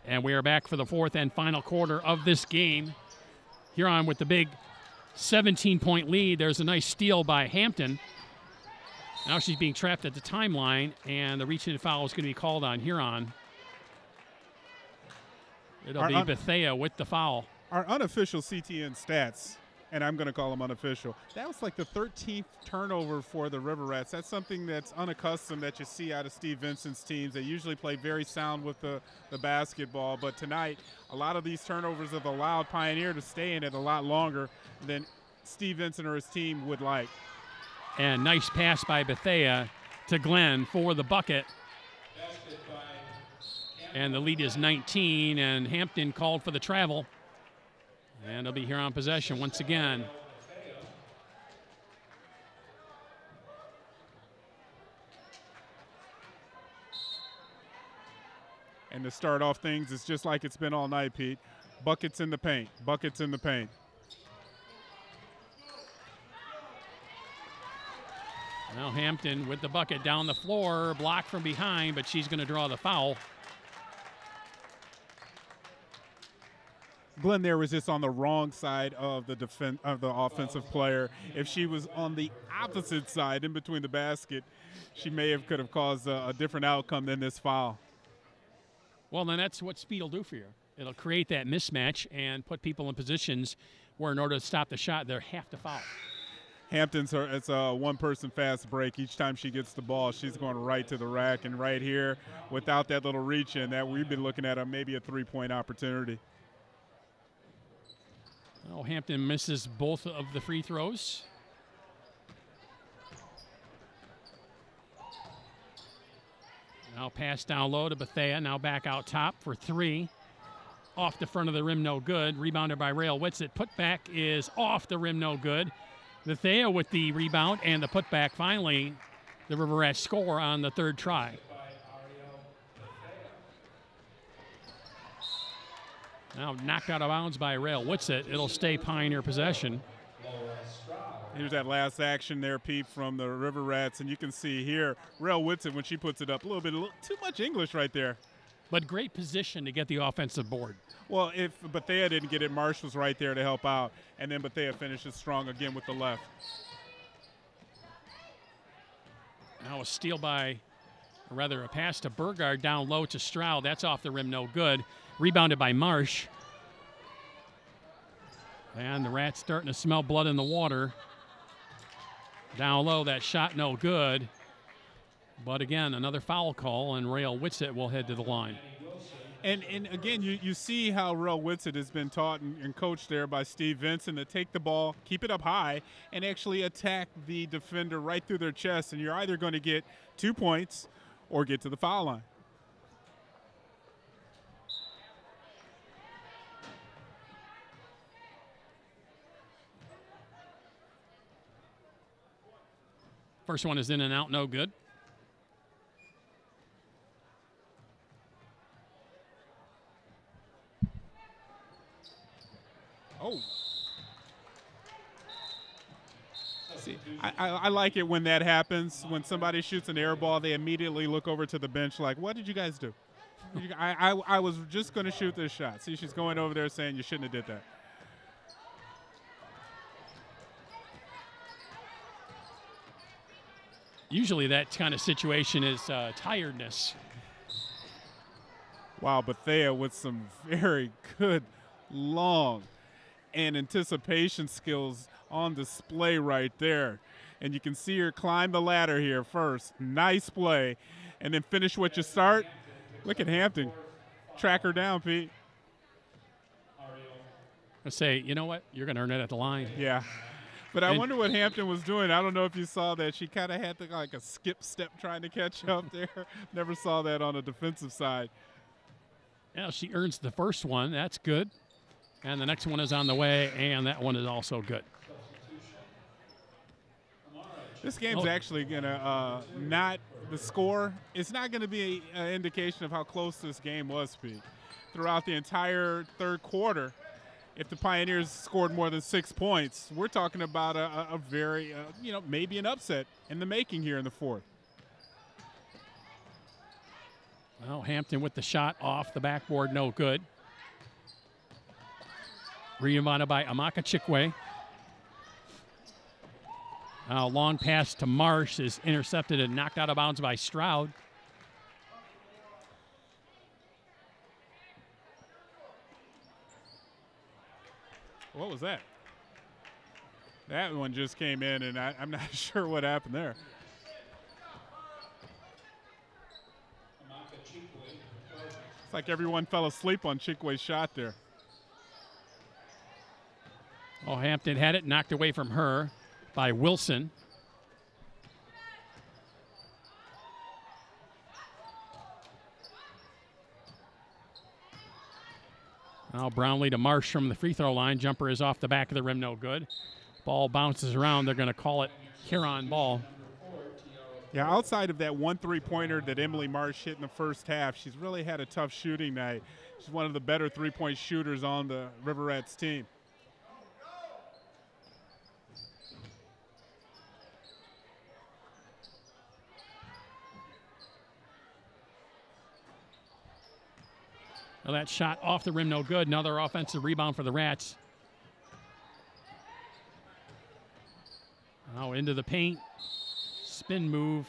And we are back for the fourth and final quarter of this game. Huron with the big 17-point lead. There's a nice steal by Hampton. Now she's being trapped at the timeline, and the reach-in foul is going to be called on Huron. It'll be Bethea with the foul. Our unofficial CTN stats, and I'm going to call them unofficial, that was like the 13th turnover for the River Rats. That's something that's unaccustomed that you see out of Steve Vincent's teams. They usually play very sound with the basketball, but tonight a lot of these turnovers have allowed Pioneer to stay in it a lot longer than Steve Vincent or his team would like. And nice pass by Bethea to Glenn for the bucket. And the lead is 19, and Hampton called for the travel. And it'll be Huron possession once again. And to start off things, it's just like it's been all night, Pete. Buckets in the paint, buckets in the paint. Now Hampton with the bucket down the floor, blocked from behind, but she's going to draw the foul. Glenn there was just on the wrong side of the offensive player. If she was on the opposite side in between the basket, she could have caused a different outcome than this foul. Well, then that's what speed will do for you. It'll create that mismatch and put people in positions where in order to stop the shot, they have to foul. Hampton's it's a one-person fast break. Each time she gets the ball, she's going right to the rack. And right here, without that little reach in, that we've been looking at maybe a three-point opportunity. Oh, Hampton misses both of the free throws. Now pass down low to Bethea. Now back out top for 3. Off the front of the rim, no good. Rebounded by Rael Whitsitt. Putback is off the rim, no good. Bethea with the rebound and the putback. Finally, the River Rats score on the third try. Now knocked out of bounds by Rael Whitsitt. It'll stay Pioneer possession. Here's that last action there, Pete, from the River Rats. And you can see here, Rael Whitsitt, when she puts it up, a little too much English right there. But great position to get the offensive board. Well, if Bethea didn't get it, Marsh was right there to help out. And then Bethea finishes strong again with the left. Now a steal by, or rather a pass to Burgard down low to Stroud. That's off the rim, no good. Rebounded by Marsh. And the Rats starting to smell blood in the water. Down low, that shot no good. But again, another foul call, and Rael Whitsitt will head to the line. And again, you see how Rel Whitsitt has been taught and coached there by Steve Vincent to take the ball, keep it up high, and actually attack the defender right through their chest. And you're either going to get 2 points or get to the foul line. First one is in and out, no good. Oh. See, I like it when that happens. When somebody shoots an air ball, they immediately look over to the bench like, what did you guys do? I was just going to shoot this shot. See, she's going over there saying you shouldn't have did that. Usually that kind of situation is tiredness. Wow, Bethea with some very good, long, and anticipation skills on display right there. And you can see her climb the ladder here first. Nice play. And then finish what you start. Look at Hampton. Track her down, Pete. I say, you know what? You're going to earn it at the line. Yeah. But I wonder what Hampton was doing. I don't know if you saw that. She kind of had like a skip step trying to catch up there. Never saw that on the defensive side. Yeah, she earns the first one. That's good. And the next one is on the way, and that one is also good. This game's actually going to not – the score, it's not going to be an indication of how close this game was, Pete. Throughout the entire third quarter, if the Pioneers scored more than 6 points, we're talking about a very, maybe an upset in the making here in the fourth. Well, Hampton with the shot off the backboard, no good. Rebounded by Amaka Chikwe. Long pass to Marsh is intercepted and knocked out of bounds by Stroud. What was that? That one just came in, and I'm not sure what happened there. It's like everyone fell asleep on Chikwe's shot there. Oh, Hampton had it knocked away from her by Wilson. Now Brownlee to Marsh from the free throw line. Jumper is off the back of the rim, no good. Ball bounces around. They're going to call it Huron ball. Yeah, outside of that 1 3-pointer that Emily Marsh hit in the first half, she's really had a tough shooting night. She's one of the better three-point shooters on the Riverettes team. Well, that shot off the rim, no good. Another offensive rebound for the Rats. Now into the paint. Spin move.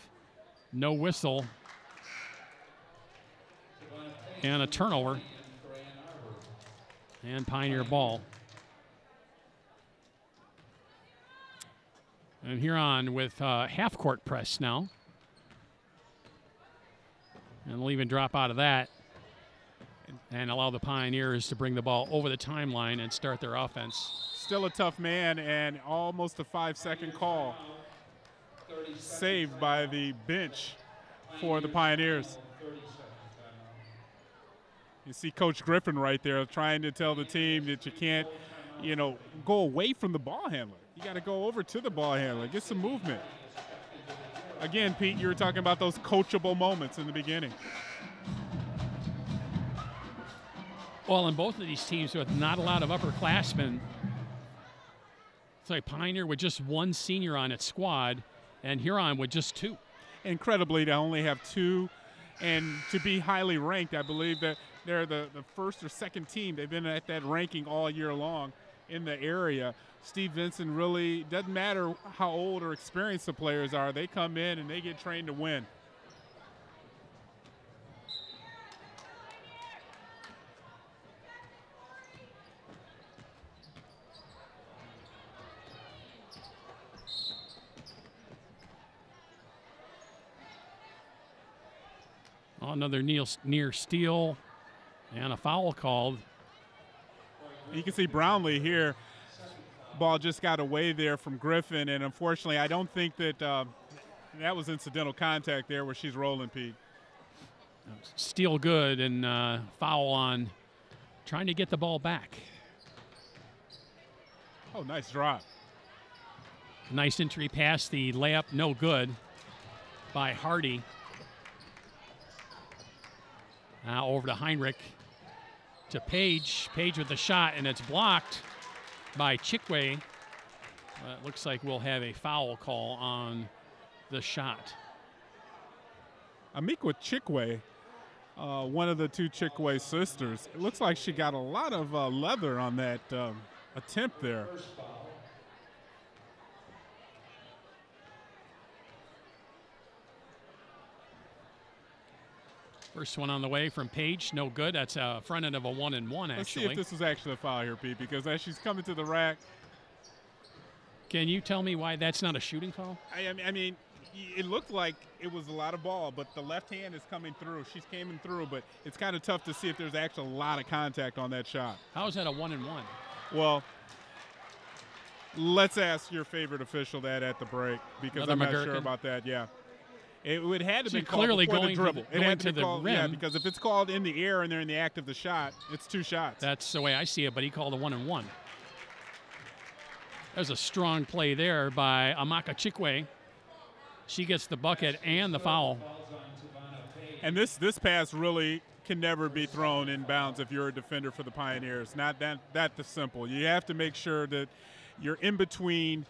No whistle. And a turnover. And Pioneer ball. And Huron with half-court press now. And they'll even drop out of that and allow the Pioneers to bring the ball over the timeline and start their offense. Still a tough man and almost a 5-second call. Saved by the bench for the Pioneers. You see Coach Griffin right there trying to tell the team that you can't, go away from the ball handler. You got to go over to the ball handler, get some movement. Again, Pete, you were talking about those coachable moments in the beginning. Well, in both of these teams with not a lot of upperclassmen, it's like Pioneer with just one senior on its squad and Huron with just 2. Incredibly, to only have 2 and to be highly ranked. I believe that they're the first or second team. They've been at that ranking all year long in the area. Steve Vincent really, doesn't matter how old or experienced the players are, they come in and they get trained to win. Another near steal, And a foul called. You can see Brownlee here. Ball just got away there from Griffin, and unfortunately, I don't think that that was incidental contact there where she's rolling, Pete. Steal good and foul on trying to get the ball back. Oh, nice drop. Nice entry pass. The layup no good by Hardy. Now over to Heinrich. To Page. Page with the shot, and it's blocked by Chikwe. It looks like we'll have a foul call on the shot. Amikwa Chikwe, one of the two Chikwe sisters, it looks like she got a lot of leather on that attempt there. First one on the way from Page, no good. That's a front end of a 1-and-1, actually. Let's see if this is actually a foul here, Pete, because as she's coming to the rack. Can you tell me why that's not a shooting foul? I mean, it looked like it was a lot of ball, but the left hand is coming through. She's coming through, but it's kind of tough to see if there's actually a lot of contact on that shot. How is that a 1-and-1? Well, let's ask your favorite official that at the break, because Another I'm not McGurkin? sure about that, yeah. It would have to So be called clearly before going the dribble. to It had to the be called, rim. yeah, because if it's called in the air and they're in the act of the shot, it's two shots. That's the way I see it, but he called a 1-and-1. There's a strong play there by Amaka Chikwe. She gets the bucket and the foul. And this pass really can never be thrown in bounds if you're a defender for the Pioneers. Not that simple. You have to make sure that you're in between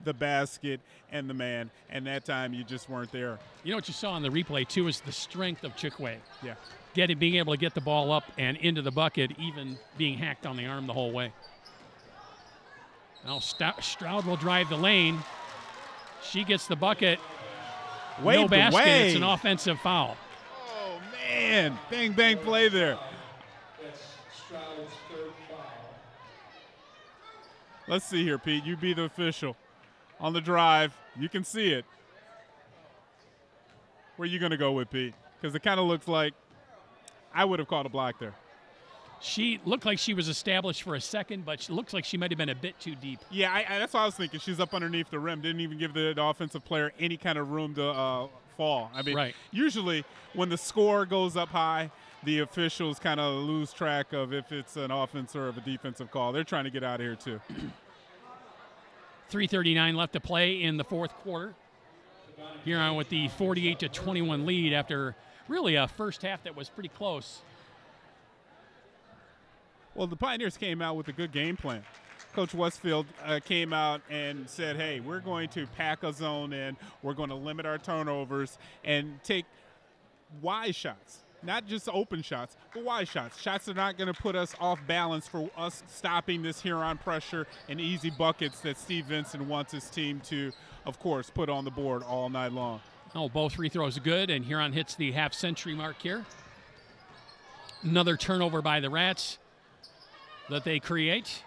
the basket and the man, and that time you just weren't there. You know what you saw on the replay, too, is the strength of Chikwe. Yeah. Being able to get the ball up and into the bucket, even being hacked on the arm the whole way. Now Stroud will drive the lane. She gets the bucket. No basket. It's an offensive foul. Oh, man. Bang, bang play there. That's Stroud's third foul. Let's see here, Pete. You be the official. On the drive, you can see it. Where are you going to go with, Pete? Because it kind of looks like I would have called a block there. She looked like she was established for a second, but she looks like she might have been a bit too deep. Yeah, that's what I was thinking. She's up underneath the rim. Didn't even give the offensive player any kind of room to fall. I mean, right. Usually when the score goes up high, the officials kind of lose track of if it's an offensive or a defensive call. They're trying to get out of here, too. 3:39 left to play in the fourth quarter. Huron with the 48-21 lead after really a first half that was pretty close. Well, the Pioneers came out with a good game plan. Coach Westfield came out and said, hey, we're going to pack a zone in. We're going to limit our turnovers and take wide shots. Not just open shots, but wide shots. Shots that are not going to put us off balance for us stopping this Huron pressure and easy buckets that Steve Vincent wants his team to, of course, put on the board all night long. Oh, both free throws good, and Huron hits the half-century mark here. Another turnover by the Rats that they create.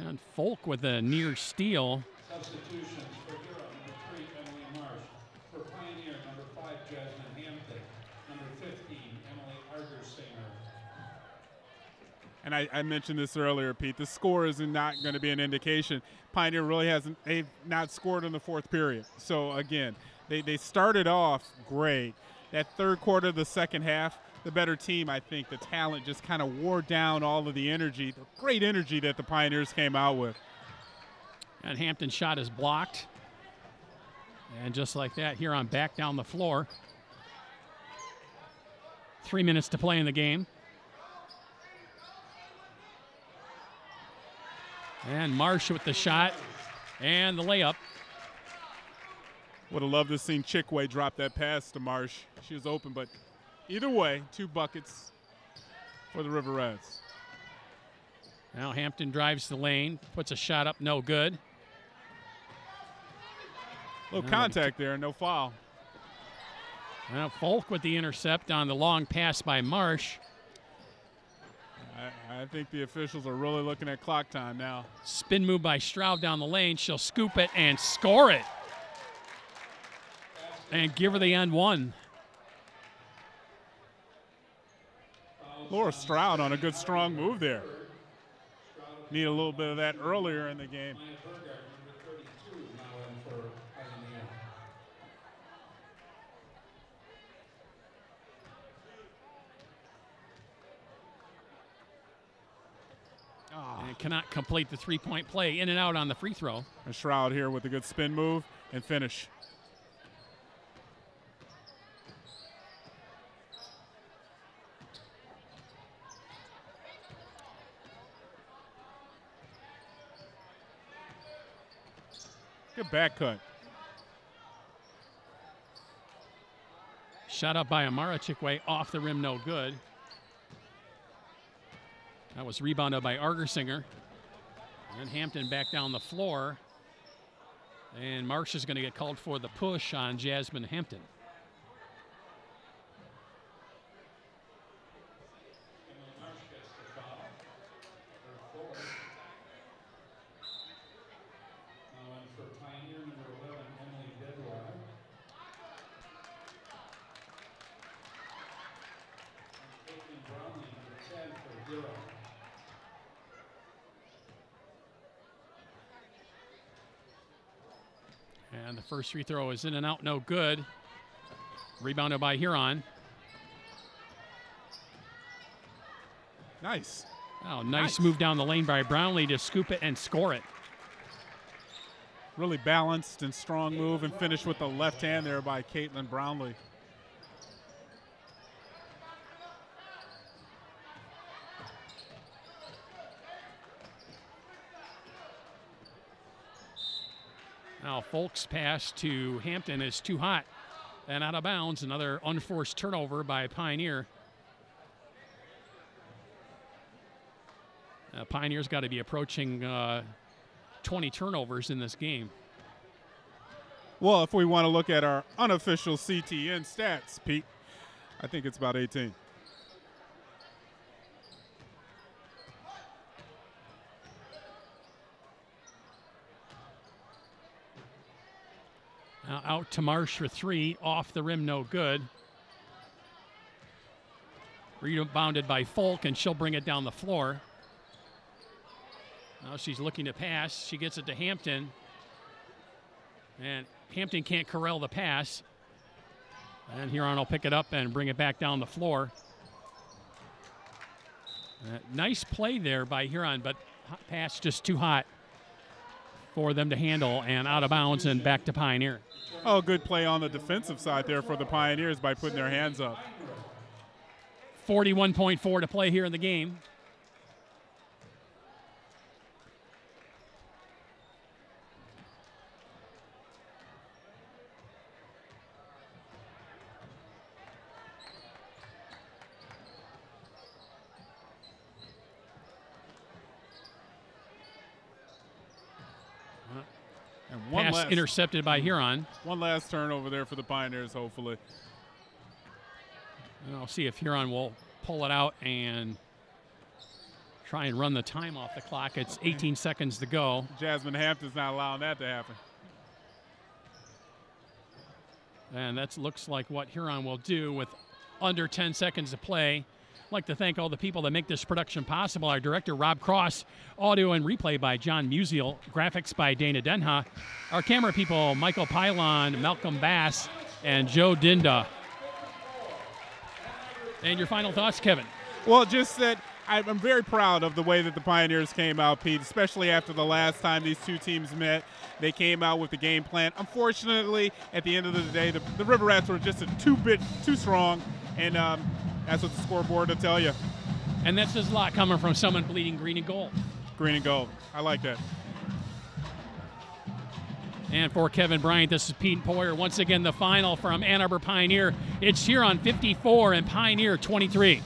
And Folk with a near steal. Substitutions for Huron, number 3, Emily Marsh. For Pioneer, number 5, Jasmine Hampton. Number 15, Emily Argersinger. And I mentioned this earlier, Pete. The score is not going to be an indication. Pioneer really they've not scored in the fourth period. So, again, they started off great. That third quarter of the second half, the better team, I think, the talent just kind of wore down all of the energy, the great energy that the Pioneers came out with. And Hampton's shot is blocked. And just like that, Huron back down the floor. 3 minutes to play in the game. And Marsh with the shot and the layup. Would have loved to have seen Chikwe drop that pass to Marsh. She was open, but either way, 2 buckets for the River Rats. Now Hampton drives the lane, puts a shot up, no good. Little contact there, no foul. Now Folk with the intercept on the long pass by Marsh. I think the officials are really looking at clock time now. Spin move by Stroud down the lane. She'll scoop it and score it. And give her the end one. Laura Stroud on a good strong move there. Need a little bit of that earlier in the game. And cannot complete the three-point play. In and out on the free throw. And Stroud here with a good spin move and finish. Good back cut. Shot up by Amara Chikwe, off the rim, no good. That was rebounded by Argersinger. And Hampton back down the floor. And Marsh is going to get called for the push on Jasmine Hampton. And the first free throw is in and out, no good. Rebounded by Huron. Nice. Oh, nice move down the lane by Brownlee to scoop it and score it. Really balanced and strong move and finish with the left hand there by Caitlin Brownlee. Now Folk's pass to Hampton is too hot and out of bounds. Another unforced turnover by Pioneer. Pioneer's got to be approaching 20 turnovers in this game. Well, if we want to look at our unofficial CTN stats, Pete, I think it's about 18. Now out to Marsh for three, off the rim, no good. Rebounded by Folk, and she'll bring it down the floor. Now she's looking to pass. She gets it to Hampton. And Hampton can't corral the pass. And Huron will pick it up and bring it back down the floor. Nice play there by Huron, but pass just too hot for them to handle, and out of bounds and back to Pioneer. Oh, good play on the defensive side there for the Pioneers by putting their hands up. 41.4 to play here in the game. And pass intercepted by Huron. One last turnover there for the Pioneers, hopefully. And I'll see if Huron will pull it out and try and run the time off the clock. It's 18 seconds to go. Jasmine Hampton's not allowing that to happen. And that looks like what Huron will do with under 10 seconds to play. I'd like to thank all the people that make this production possible. Our director, Rob Cross, audio and replay by John Musial, graphics by Dana Denha. Our camera people, Michael Pylon, Malcolm Bass, and Joe Dinda. And your final thoughts, Kevin? Well, just that I'm very proud of the way that the Pioneers came out, Pete, especially after the last time these two teams met. They came out with the game plan. Unfortunately, at the end of the day, the River Rats were just a bit too strong, and that's what the scoreboard will tell you. And that's just a lot coming from someone bleeding green and gold. Green and gold. I like that. And for Kevin Bryant, this is Pete Poyer. Once again, the final from Ann Arbor Pioneer. It's Huron 54 and Pioneer 23.